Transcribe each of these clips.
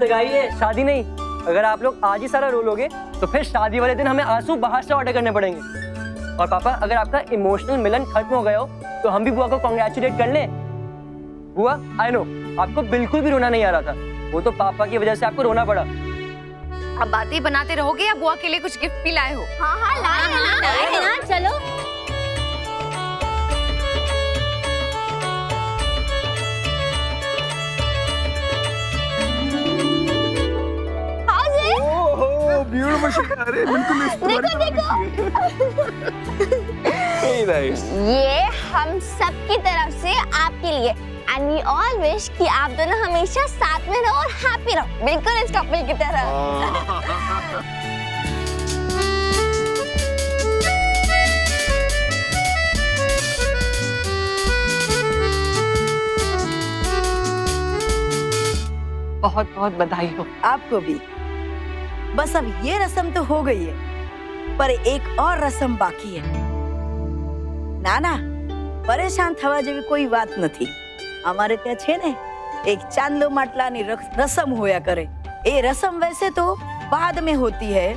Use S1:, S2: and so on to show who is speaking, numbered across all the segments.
S1: सगाई है, शादी नहीं। अगर आप लोग आज ही सारा रो लोगे तो फिर शादी वाले दिन हमें आंसू बाहर से ऑर्डर करने पड़ेंगे। और पापा, अगर आपका इमोशनल मिलन खत्म हो गया हो तो हम भी बुआ को कॉन्ग्रेचुलेट कर लें। बुआ, आई नो आपको बिल्कुल भी रोना नहीं आ रहा था, वो तो पापा की वजह से आपको रोना पड़ा।
S2: अब बातें बनाते रहोगे या बुआ के लिए कुछ गिफ्ट भी लाए हो?
S3: हाँ लाए हैं ना, चलो।
S4: अरे बिल्कुल
S3: ये हम सब की तरफ से आपके लिए, एंड वी ऑल विश कि आप दोनों हमेशा साथ में रहो और हैप्पी रहो, बिल्कुल इस कपल की तरह।
S5: बहुत बहुत बधाई हो।
S6: आपको भी। बस अब ये रस्म तो हो गई है, पर एक और रस्म बाकी है। नाना, परेशान थवा जेवी कोई बात नहीं। हमारे ત્યાં છે ને एक चांदलो માટલાની रस्म होया करे। ये रस्म वैसे तो बाद में होती है,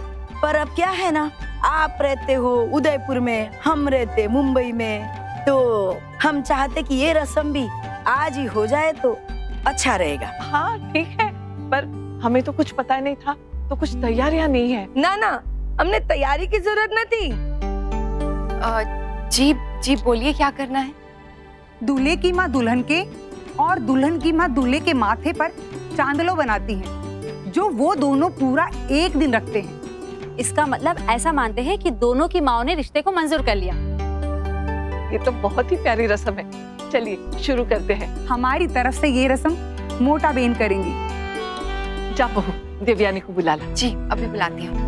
S6: पर अब क्या है ना, आप रहते हो उदयपुर में, हम रहते मुंबई में, तो हम चाहते कि ये रस्म भी आज ही हो जाए तो अच्छा रहेगा।
S5: हाँ ठीक है, पर हमें तो कुछ पता नहीं था, तो कुछ तैयारियां नहीं है।
S2: ना ना, हमने तैयारी की जरूरत न थी। जी जी बोलिए, क्या करना है?
S7: दूल्हे की माँ दुल्हन के और दुल्हन की माँ दूल्हे के माथे पर चांदलो बनाती हैं, जो वो दोनों पूरा एक दिन रखते हैं।
S8: इसका मतलब ऐसा मानते हैं कि दोनों की माओ ने रिश्ते को मंजूर कर लिया।
S5: ये तो बहुत ही प्यारी रस्म है। चलिए शुरू करते हैं।
S7: हमारी तरफ से ये रस्म मोटा बेन करेंगी।
S5: जा बहू, देवयानी को बुला ला।
S2: जी अभी बुलाती हूँ।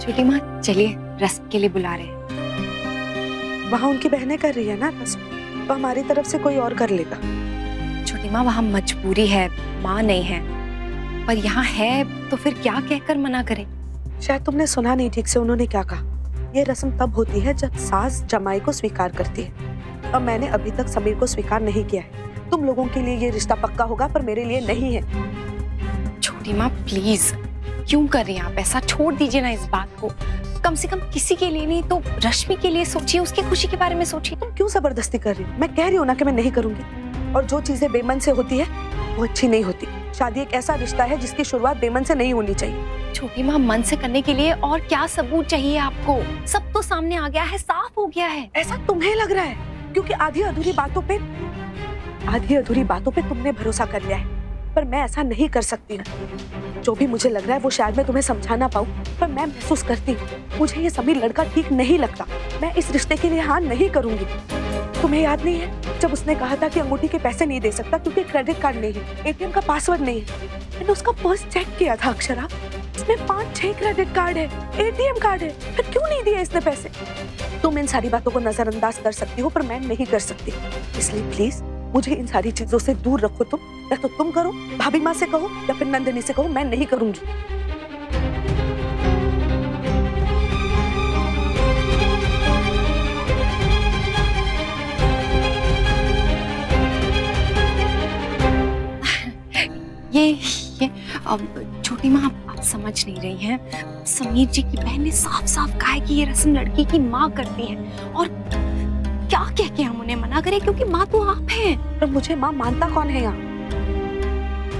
S2: छोटी माँ चलिए, रस्म के लिए बुला रहे हैं।
S9: वहाँ उनकी बहनें कर रही है ना रस्म, तो हमारी तरफ से कोई और कर लेगा।
S2: छोटी माँ, वहाँ मजबूरी है, माँ नहीं है, पर यहाँ है तो फिर क्या कहकर मना करें?
S9: शायद तुमने सुना नहीं ठीक से उन्होंने क्या कहा। ये रस्म तब होती है जब सास जमाई को स्वीकार करती है। अब मैंने अभी तक समीर को स्वीकार नहीं किया है। तुम लोगों के लिए ये रिश्ता पक्का होगा, पर मेरे लिए नहीं है।
S2: छोटी माँ प्लीज, क्यों कर रही हैं आप ऐसा? छोड़ दीजिए ना इस बात को। कम से कम किसी के लिए नहीं तो रश्मि के लिए सोचिए, उसकी खुशी के बारे में सोचिए।
S9: तुम क्यों जबरदस्ती कर रही हो? मैं कह रही हूँ ना कि मैं नहीं करूंगी। और जो चीजें बेमन से होती है वो अच्छी नहीं होती। शादी एक ऐसा रिश्ता है जिसकी शुरुआत बेमन से नहीं होनी चाहिए।
S2: छोटी माँ, मन से करने के लिए और क्या सबूत चाहिए आपको? सब तो सामने आ गया है, साफ हो गया है।
S9: ऐसा तुम्हें लग रहा है क्योंकि आधी अधूरी बातों पे तुमने भरोसा कर लिया है, पर मैं ऐसा नहीं कर सकती ना। जो भी मुझे लग रहा है वो शायद मैं तुम्हें समझा ना पाऊं, पर मैं महसूस करती हूँ मुझे ये समीर लड़का ठीक नहीं लगता। मैं इस रिश्ते के लिए हाँ नहीं करूंगी। तुम्हें याद नहीं है जब उसने कहा था कि अंगूठी के पैसे नहीं दे सकता क्योंकि क्रेडिट कार्ड नहीं है, एटीएम का पासवर्ड नहीं है। मैंने उसका पर्स चेक किया था अक्षरा, इसमें 5-6 क्रेडिट कार्ड है, एटीएम कार्ड है, फिर क्यों नहीं दिए इसने पैसे? तुम इन सारी बातों को नजरअंदाज कर सकती हो, पर मैं नहीं कर सकती। इसलिए प्लीज मुझे इन सारी चीजों से दूर रखो। तुम या तो तुम करो, भाभी माँ से कहो, या फिर नंदिनी से कहो, मैं नहीं करूंगी।
S2: ये छोटी माँ, आप समझ नहीं रही हैं। समीर जी की बहन ने साफ साफ कहा है कि ये रस्म लड़की की माँ करती है, और क्या कह के हम उन्हें मना करें, क्योंकि माँ तो आप हैं।
S9: पर मुझे माँ मानता कौन है यहाँ?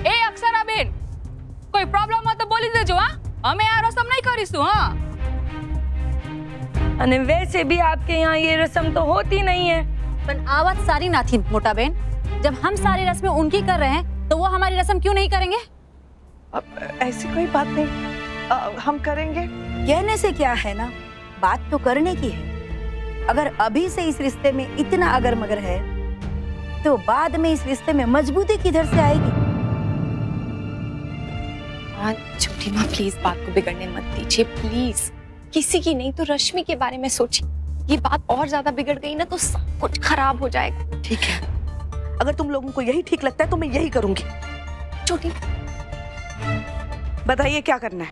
S10: ए अक्षरा बेन, कोई प्रॉब्लम हो तो बोली देजो। हाँ, हमें आ रस्म नहीं करीशु। हाँ,
S2: अने वैसे भी आपके यहाँ ये रस्म तो होती नहीं है।
S8: पर आवत सारी ना थी मोटा बहन, जब हम सारी रस्में उनकी कर रहे हैं तो वो हमारी रस्म क्यों नहीं करेंगे?
S5: अब ऐसी कोई बात नहीं, हम करेंगे।
S6: कहने से क्या है ना, बात तो करने की है। अगर अभी से इस रिश्ते में इतना अगर मगर है तो बाद में इस रिश्ते में मजबूती किधर से आएगी?
S2: छोटी माँ प्लीज बात को बिगड़ने मत दीजिए, प्लीज। किसी की नहीं तो रश्मि के बारे में सोचिए। ये बात और ज्यादा बिगड़ गई ना तो सब कुछ खराब हो जाएगा।
S9: ठीक है, अगर तुम लोगों को यही ठीक लगता है तो मैं यही करूंगी।
S2: छोटी,
S9: बताइए क्या करना है?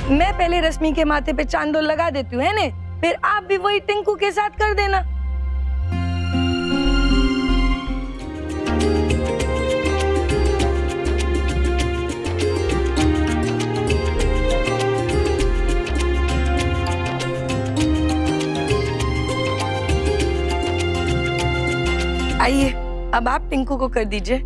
S4: मैं पहले रश्मि के माथे पे चांदोल लगा देती हूँ, है ने? फिर आप भी वही टिंकू के साथ कर देना। आइए, अब आप टिंकू को कर दीजिए।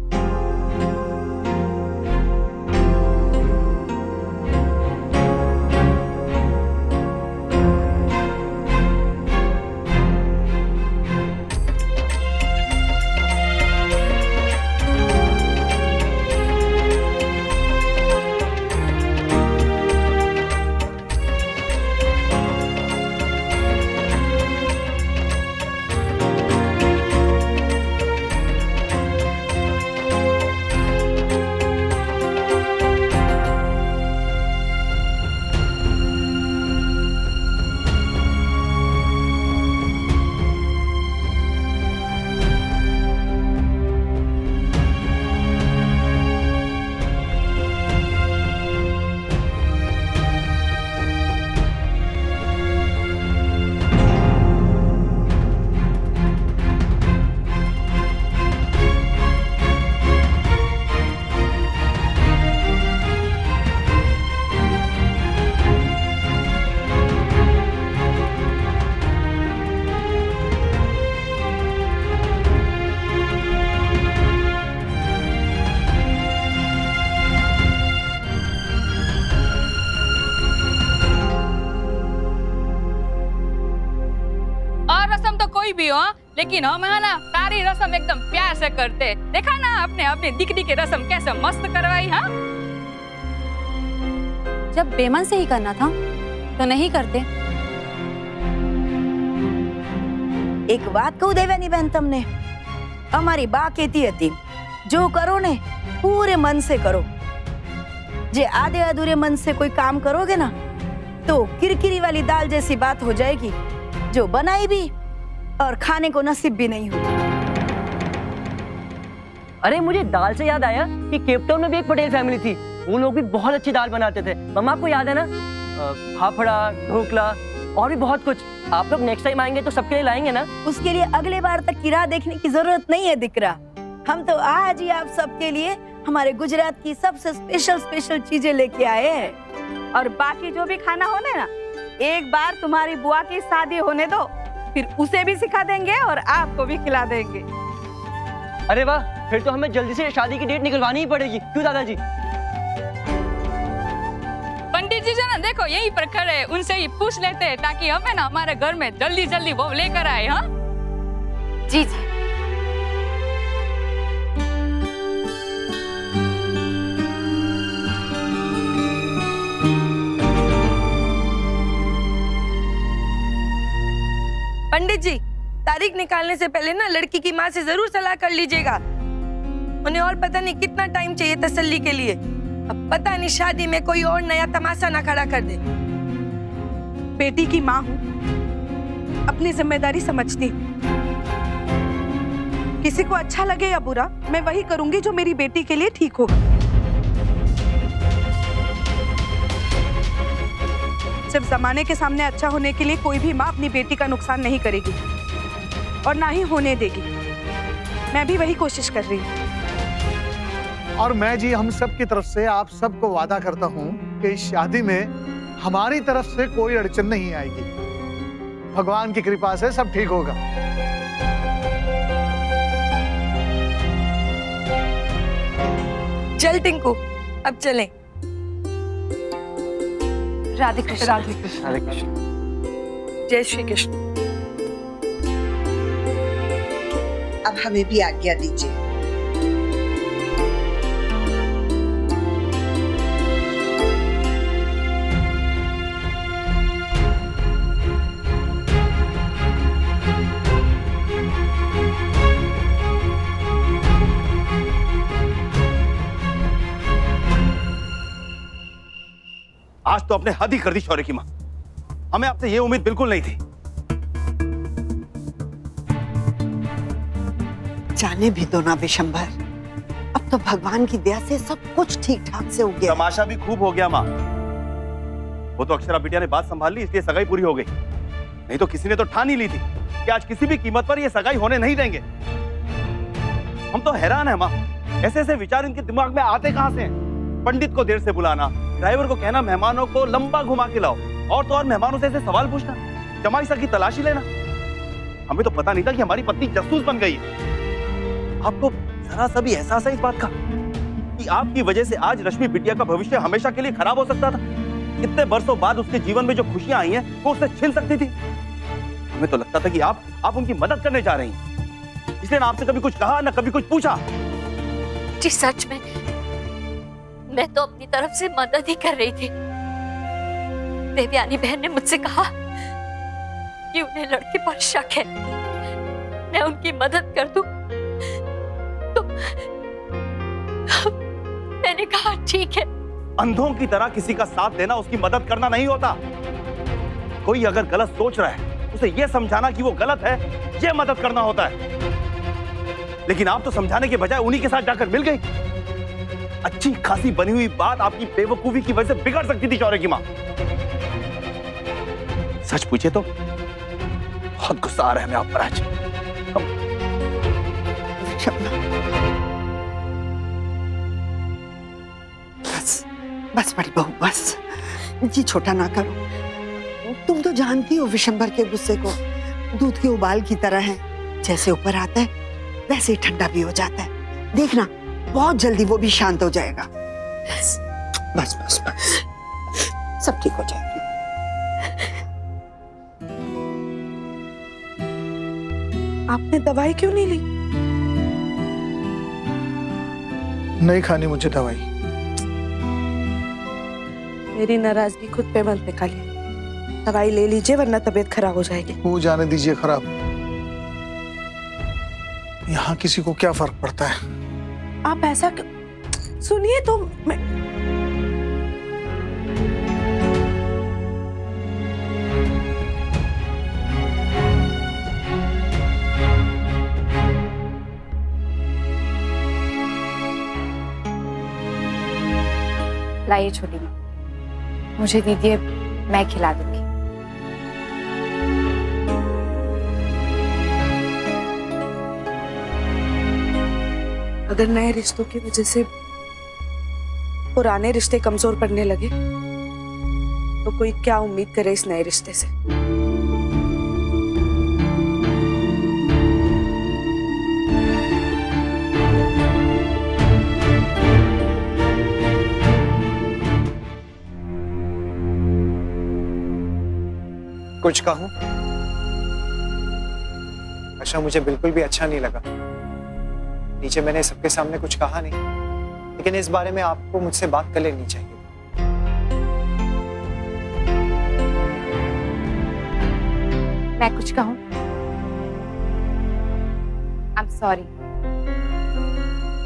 S10: भी हो, लेकिन हम है ना सारी रस्म एकदम प्यार से करते। देखा ना आपने अपने दिकड़ी की रस्म कैसे मस्त करवाई। हाँ,
S8: जब बेमन से ही करना था तो नहीं करते।
S6: एक बात कहूं देवयानी बहन, तुमने हमारी बा कहती थी जो करो ने पूरे मन से करो। जे आधे अधूरे मन से कोई काम करोगे ना तो किरकिरी वाली दाल जैसी बात हो जाएगी, जो बनाई भी और खाने को नसीब भी नहीं होगा।
S1: अरे मुझे दाल से याद आया कि केपटाउन में भी एक पटेल फैमिली थी, वो लोग भी बहुत अच्छी दाल बनाते थे। मम्मा आपको याद है ना, फाफड़ा, ढोकला और भी बहुत कुछ। आप लोग नेक्स्ट टाइम आएंगे तो सबके लिए लाएंगे ना?
S6: उसके लिए अगले बार तक की राह देखने की जरूरत नहीं है दिकरा। हम तो आज ही आप सबके लिए हमारे गुजरात की सबसे स्पेशल चीजें लेके आए हैं।
S11: और बाकी जो भी खाना होने ना, एक बार तुम्हारी बुआ की शादी होने दो, फिर उसे भी सिखा देंगे और आपको भी खिला देंगे।
S1: अरे वाह, फिर तो हमें जल्दी से शादी की डेट निकलवानी ही पड़ेगी, क्यों दादाजी?
S10: पंडित जी जो ना देखो यही पर खड़े हैं, उनसे ही पूछ लेते हैं ताकि हमें ना हमारे घर में जल्दी जल्दी वो लेकर आए। हाँ
S2: जी जी।
S4: पंडित जी, तारीख निकालने से पहले ना लड़की की माँ से जरूर सलाह कर लीजिएगा। उन्हें और पता नहीं कितना टाइम चाहिए तसल्ली के लिए। अब पता नहीं शादी में कोई और नया तमाशा ना खड़ा कर दे।
S9: बेटी की माँ हूँ, अपनी जिम्मेदारी समझती हूँ। किसी को अच्छा लगे या बुरा, मैं वही करूंगी जो मेरी बेटी के लिए ठीक होगा। सिर्फ जमाने के सामने अच्छा होने के लिए कोई भी माँ अपनी बेटी का नुकसान नहीं करेगी और ना ही होने देगी। मैं भी वही कोशिश कर रही हूँ।
S12: और मैं जी हम सब की तरफ से आप सबको वादा करता हूँ कि इस शादी में हमारी तरफ से कोई अड़चन नहीं आएगी। भगवान की कृपा से सब ठीक होगा।
S4: चल टिंकू, अब चलें।
S2: राधे कृष्ण।
S9: राधे कृष्ण।
S1: राधे कृष्ण।
S4: जय श्री कृष्ण।
S13: अब हमें भी आज्ञा दीजिए।
S14: आज तो आपने हद ही कर दी शौर्य की मां। हमें आपसे ये उम्मीद बिल्कुल नहीं थी।
S13: जाने भी दो ना विशंभर, अब तो भगवान की दया से सब कुछ ठीक ठाक से हो गया।
S14: तमाशा भी खूब हो गया माँ। वो तो अक्षरा बिटिया ने बात संभाल ली, इसलिए सगाई पूरी हो गई। नहीं तो किसी ने तो ठान ही ली थी कि आज किसी भी कीमत पर ये सगाई होने नहीं देंगे। हम तो हैरान है माँ, ऐसे ऐसे विचार इनके दिमाग में आते कहां से हैं? पंडित को देर से बुलाना, ड्राइवर को कहना मेहमानों को लंबा घुमा के लाओ, और तो और मेहमानों से ऐसे सवाल पूछना, जमाई सा की तलाशी लेना। हमें तो पता नहीं था कि हमारी पत्नी जासूस बन गई है। आपको जरा सा भी एहसास है इस बात का कि आपकी वजह से आज रश्मि बिटिया का भविष्य हमेशा के लिए खराब हो सकता था? कितने बरसों बाद उसके जीवन में जो खुशियां आई हैं वो उससे छिन सकती थी। हमें तो लगता था कि आप उनकी मदद करने जा रही हैं, इसलिए ना आपसे कभी कुछ कहा ना कभी कुछ पूछा।
S15: जी सच में मैं तो अपनी तरफ से मदद ही कर रही थी। देवयानी बहन ने मुझसे कहा कि उन्हें लड़के पर शक है, मैं उनकी मदद कर दूं, तो मैंने कहा ठीक है।
S14: अंधों की तरह किसी का साथ देना उसकी मदद करना नहीं होता। कोई अगर गलत सोच रहा है उसे यह समझाना कि वो गलत है, यह मदद करना होता है। लेकिन आप तो समझाने के बजाय उन्हीं के साथ जाकर मिल गई। अच्छी खासी बनी हुई बात आपकी बेवकूफी की वजह से बिगड़ सकती थी शौर्य की मां। सच पूछे तो बहुत गुस्सा आ रहा है हमें आप पर आज।
S13: बस बड़ी बहू बस, जी छोटा ना करो। तुम तो जानती हो विशंबर के गुस्से को, दूध के उबाल की तरह है, जैसे ऊपर आता है वैसे ही ठंडा भी हो जाता है। देखना बहुत जल्दी वो भी शांत हो जाएगा। बस बस बस बस, सब ठीक हो जाएगा।
S9: आपने दवाई क्यों नहीं ली?
S12: नहीं खानी मुझे दवाई।
S9: मेरी नाराजगी खुद पे मत निकालिए, दवाई ले लीजिए वरना तबीयत खराब हो जाएगी।
S12: वो जाने दीजिए खराब, यहाँ किसी को क्या फर्क पड़ता है?
S9: आप ऐसा सुनिए तो मैं...
S2: लाइए छोटी माँ, मुझे दीजिए, मैं खिला दूंगी।
S9: अगर नए रिश्तों की वजह से पुराने रिश्ते कमजोर पड़ने लगे तो कोई क्या उम्मीद करे इस नए रिश्ते से?
S16: कुछ कहूं? अच्छा, मुझे बिल्कुल भी अच्छा नहीं लगा। नीचे मैंने सबके सामने कुछ कहा नहीं, लेकिन इस बारे में आपको मुझसे बात कर लेनी चाहिए।
S2: मैं कुछ कहूं? आई एम सॉरी,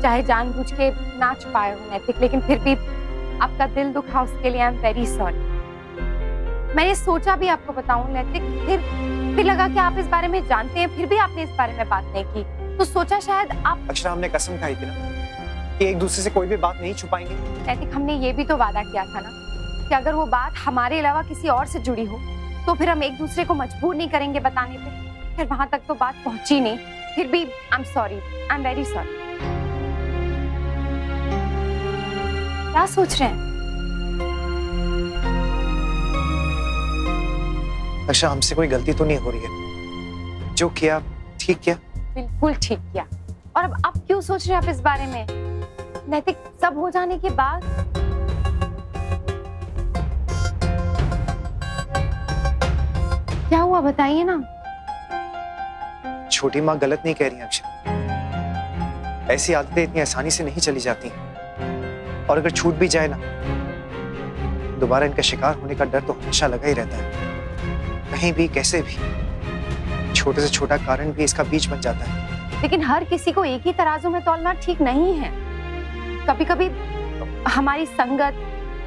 S2: चाहे जानबूझ के ना छुपाए हो नैतिक, लेकिन फिर भी आपका दिल दुखा, उसके लिए आई एम वेरी सॉरी। मैंने सोचा भी आपको बताऊं नैतिक, फिर लगा कि आप इस बारे में जानते हैं, फिर भी आपने इस बारे में बात नहीं की, तो सोचा शायद आप...
S16: अक्षरा, हमने कसम खाई थी ना कि एक दूसरे से कोई भी बात नहीं छुपाएंगे।
S2: नैतिक, हमने ये भी तो वादा किया था ना कि अगर वो बात हमारे अलावा किसी और से जुड़ी हो तो फिर हम एक दूसरे को मजबूर नहीं करेंगे बताने पे। फिर वहां तक तो बात पहुंची नहीं, फिर भी I am sorry, I am very sorry. क्या सोच रहे हैं?
S16: अच्छा, हमसे कोई गलती तो नहीं हो रही है? जो किया ठीक किया?
S2: बिल्कुल ठीक किया। और अब आप क्यों सोच रहे हैं आप इस बारे में? नैतिक, सब हो जाने के बाद क्या हुआ बताइए ना।
S16: छोटी माँ गलत नहीं कह रही है अक्षरा, ऐसी आदतें इतनी आसानी से नहीं चली जाती हैं, और अगर छूट भी जाए ना, दोबारा इनका शिकार होने का डर तो हमेशा लगा ही रहता है। कहीं भी कैसे भी छोटे से छोटा कारण भी इसका बीज बन जाता है।
S2: लेकिन हर किसी को एक ही तराजू में तौलना ठीक नहीं है। कभी कभी हमारी संगत,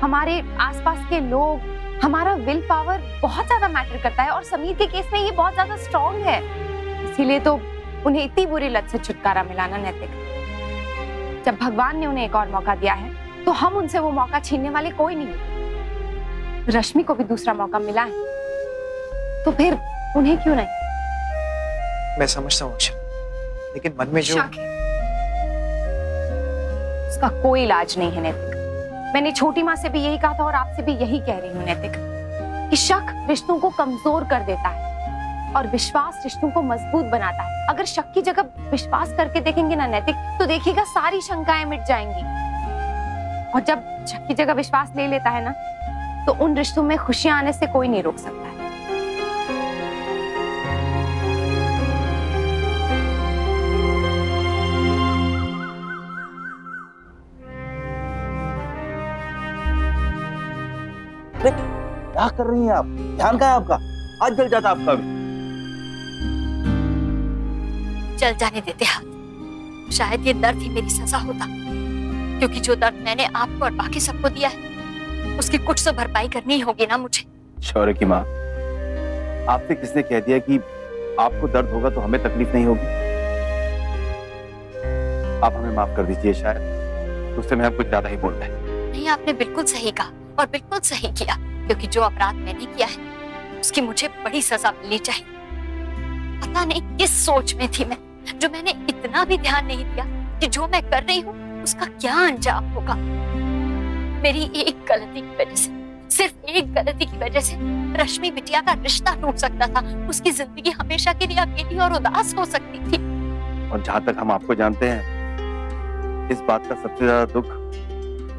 S2: हमारे आसपास के लोग, हमारा विल पावर बहुत ज्यादा मैटर करता है, और समीर के केस में ये बहुत ज्यादा स्ट्रॉन्ग है। इसीलिए तो उन्हें इतनी बुरी लत से छुटकारा मिला ना नैतिक। जब भगवान ने उन्हें एक और मौका दिया है तो हम उनसे वो मौका छीनने वाले कोई नहीं। रश्मि को भी दूसरा मौका मिला है, तो फिर उन्हें क्यों नहीं?
S16: मैं समझता हूँ अक्षर, लेकिन मन में जो
S2: शक है, उसका कोई इलाज नहीं है नैतिक। मैंने छोटी माँ से भी यही कहा था और आपसे भी यही कह रही हूँ नैतिक, कि शक रिश्तों को कमजोर कर देता है और विश्वास रिश्तों को मजबूत बनाता है। अगर शक की जगह विश्वास करके देखेंगे ना नैतिक, तो देखिएगा सारी शंकाएं मिट जाएंगी। और जब शक की जगह विश्वास ले लेता है ना, तो उन रिश्तों में खुशियां आने से कोई नहीं रोक सकता है।
S14: क्या कर रही हैं आप? ध्यान कहाँ है आपका? आज जल जाता आपका भी।
S15: चल जाने देते हाथ। शायद ये दर्द ही मेरी सजा होता, क्योंकि जो दर्द मैंने आपको और बाकी सबको दिया है, उसकी कुछ तो भरपाई करनी ही होगी ना मुझे।
S14: शौर्य की माँ, आपसे किसने कह दिया कि आपको दर्द होगा तो हमें तकलीफ नहीं होगी? आप हमें माफ कर दीजिए, शायद उससे मैं कुछ ज्यादा ही बोल रहे हैं।
S15: नहीं, आपने बिल्कुल सही कहा और बिल्कुल सही किया, क्योंकि जो अपराध मैंने किया है उसकी मुझे बड़ी सजा मिलनी चाहिए। पता नहीं किस सोच में थी मैं, जो मैंने इतना भी ध्यान नहीं दिया कि जो मैं कर रही हूँ उसका क्या अंजाम होगा। मेरी एक गलती की वजह से, सिर्फ एक गलती की वजह से रश्मि बिटिया का रिश्ता टूट सकता था। उसकी जिंदगी हमेशा के लिए अकेली और उदास हो सकती थी।
S14: और जहाँ तक हम आपको जानते हैं, इस बात का सबसे ज्यादा दुख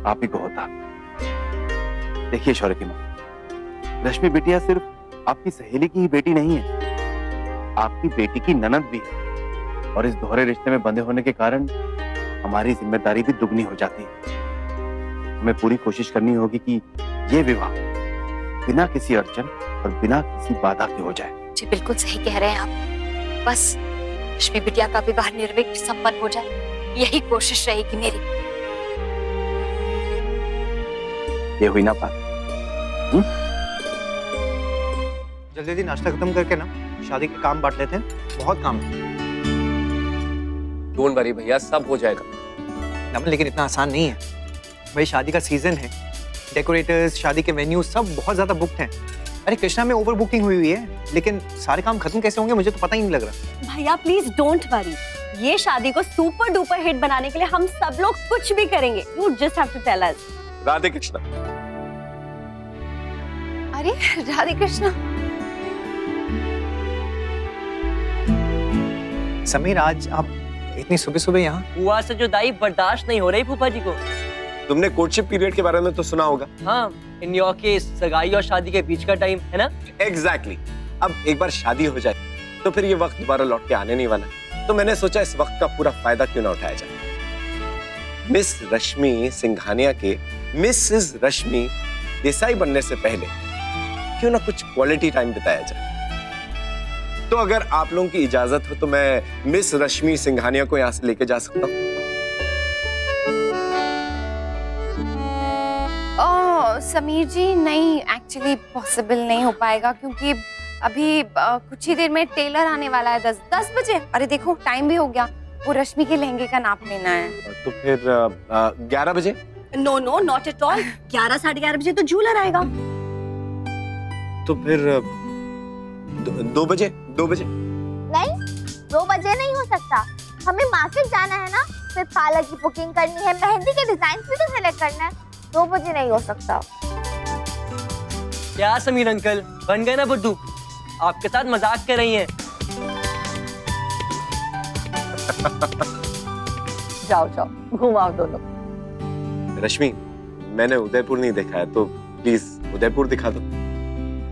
S14: आप ही को होता। देखिए शौर्य की माँ, रश्मि बिटिया सिर्फ आपकी सहेली की ही बेटी नहीं है, आपकी बेटी की ननद भी है। और इस दोहरे रिश्ते में बंधे होने के कारण हमारी जिम्मेदारी भी दुगनी हो जाती है। हमें पूरी कोशिश करनी होगी कि ये विवाह बिना किसी अड़चन और बिना किसी बाधा के हो जाए।
S15: जी बिल्कुल सही कह रहे हैं आप। बस रश्मि बिटिया का विवाह निर्विघ्न संपन्न हो जाए, यही कोशिश रहेगी मेरी।
S14: ये हुई ना बात?
S16: जल्दी जल्दी नाश्ता खत्म करके ना शादी के काम बांट लेते हैं, बहुत काम है।
S17: डोंट वरी भैया, सब हो जाएगा।
S16: नमन, लेकिन इतना आसान नहीं है भाई। शादी का सीजन है, डेकोरेटर्स, शादी के वेन्यू सब बहुत ज्यादा बुक्ड हैं। अरे कृष्णा में ओवर बुकिंग हुई है, लेकिन सारे काम खत्म कैसे होंगे मुझे तो पता ही नहीं लग रहा।
S18: भैया प्लीज डोंट वरी, ये शादी को सुपर डुपर हिट बनाने के लिए हम सब लोग कुछ भी करेंगे। You just have to tell us.
S17: Radhe Krishna.
S2: अरे राधे कृष्णा।
S16: समीर, आज आप इतनी सुबह सुबह यहाँ?
S1: बुआ से जुदाई बर्दाश्त नहीं हो रही फूफा जी को।
S17: तुमने कोर्टशिप पीरियड के बारे में तो सुना होगा।
S1: हाँ, इन योर केस सगाई और शादी के बीच का टाइम है ना।
S17: एग्जैक्टली। अब एक बार शादी हो जाए तो फिर ये वक्त दोबारा लौट के आने नहीं वाला, तो मैंने सोचा इस वक्त का पूरा फायदा क्यों ना उठाया जाए। मिस रश्मि सिंघानिया के मिसेस रश्मि देसाई बनने से पहले क्यों ना कुछ क्वालिटी टाइम बिताया जाए। तो अगर आप लोगों की इजाजत हो तो मैं मिस रश्मि सिंघानिया को यहाँ से लेके जा सकता हूँ।
S2: समीर जी, नहीं, एक्चुअली पॉसिबल नहीं हो पाएगा, क्योंकि अभी कुछ ही देर में टेलर आने वाला है। 10 बजे। अरे देखो टाइम भी हो गया, वो रश्मि के लहंगे का नाप लेना है।
S17: तो फिर 11 बजे?
S18: No no, not at all. 11 साढ़े 11 बजे तो जूलर आएगा।
S17: तो फिर 2 बजे? 2 बजे
S3: नहीं, 2 बजे नहीं हो सकता। हमें मार्केट जाना है ना, फिर पार्लर की बुकिंग करनी है, मेहंदी के डिजाइन भी तो सेलेक्ट करना है। 2 बजे नहीं हो सकता।
S1: क्या समीर अंकल, बन गए ना बुद्धू? आपके साथ मजाक कर रही हैं।
S18: जाओ जाओ, घुमाओ दोनों।
S17: रश्मि, मैंने उदयपुर नहीं देखा है, तो प्लीज उदयपुर दिखा दो।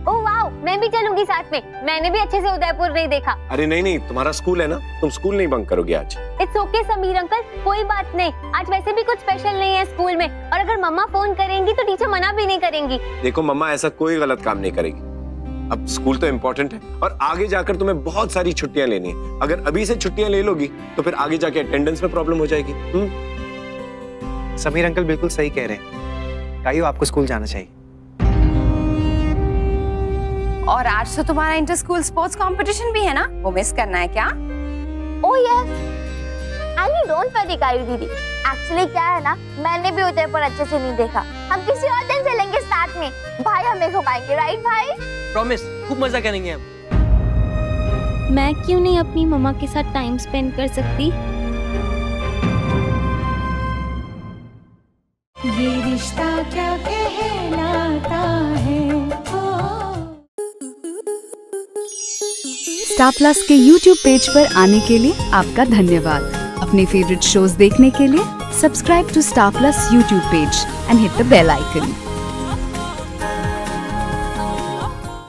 S3: ओह वाओ, मैं भी चलूंगी साथ में। मैंने भी अच्छे से उदयपुर नहीं देखा।
S17: अरे नहीं नहीं, तुम्हारा स्कूल है ना, तुम स्कूल नहीं बंक करोगे आज।
S3: इट्स ओके समीर अंकल, कोई बात नहीं। आज वैसे भी कुछ स्पेशल नहीं है स्कूल में, और अगर मम्मा फोन करेंगी तो टीचर मना भी नहीं करेंगी।
S17: देखो मम्मा ऐसा कोई गलत काम नहीं करेगी। अब स्कूल तो इम्पोर्टेंट है, और आगे जाकर तुम्हें बहुत सारी छुट्टियां लेनी है। अगर अभी से छुट्टियां ले लोगी तो फिर आगे जाके अटेंडेंस में प्रॉब्लम हो जाएगी।
S16: समीर अंकल बिल्कुल सही कह रहे हैं। कायो, आपको स्कूल जाना चाहिए।
S2: और आज तो तुम्हारा इंटर स्कूल स्पोर्ट्स कंपटीशन भी है ना, वो मिस करना है क्या?
S3: Oh yes, and don't worry Kayu दीदी, एक्चुअली क्या है ना, मैंने भी उदयपुर अच्छे से नहीं देखा। हम किसी और दिन चलेंगे साथ में, भाई हमें घुमाएंगे, राइट भाई?
S1: प्रॉमिस, खूब मजा करेंगे हम।
S2: मैं क्यों नहीं अपनी मम्मा के साथ टाइम स्पेंड कर सकती?
S19: ये रिश्ता क्या कहलाता है।
S20: स्टार प्लस के YouTube पेज पर आने के लिए आपका धन्यवाद। अपने फेवरेट शोज देखने के लिए subscribe to Star Plus YouTube page and hit the bell icon.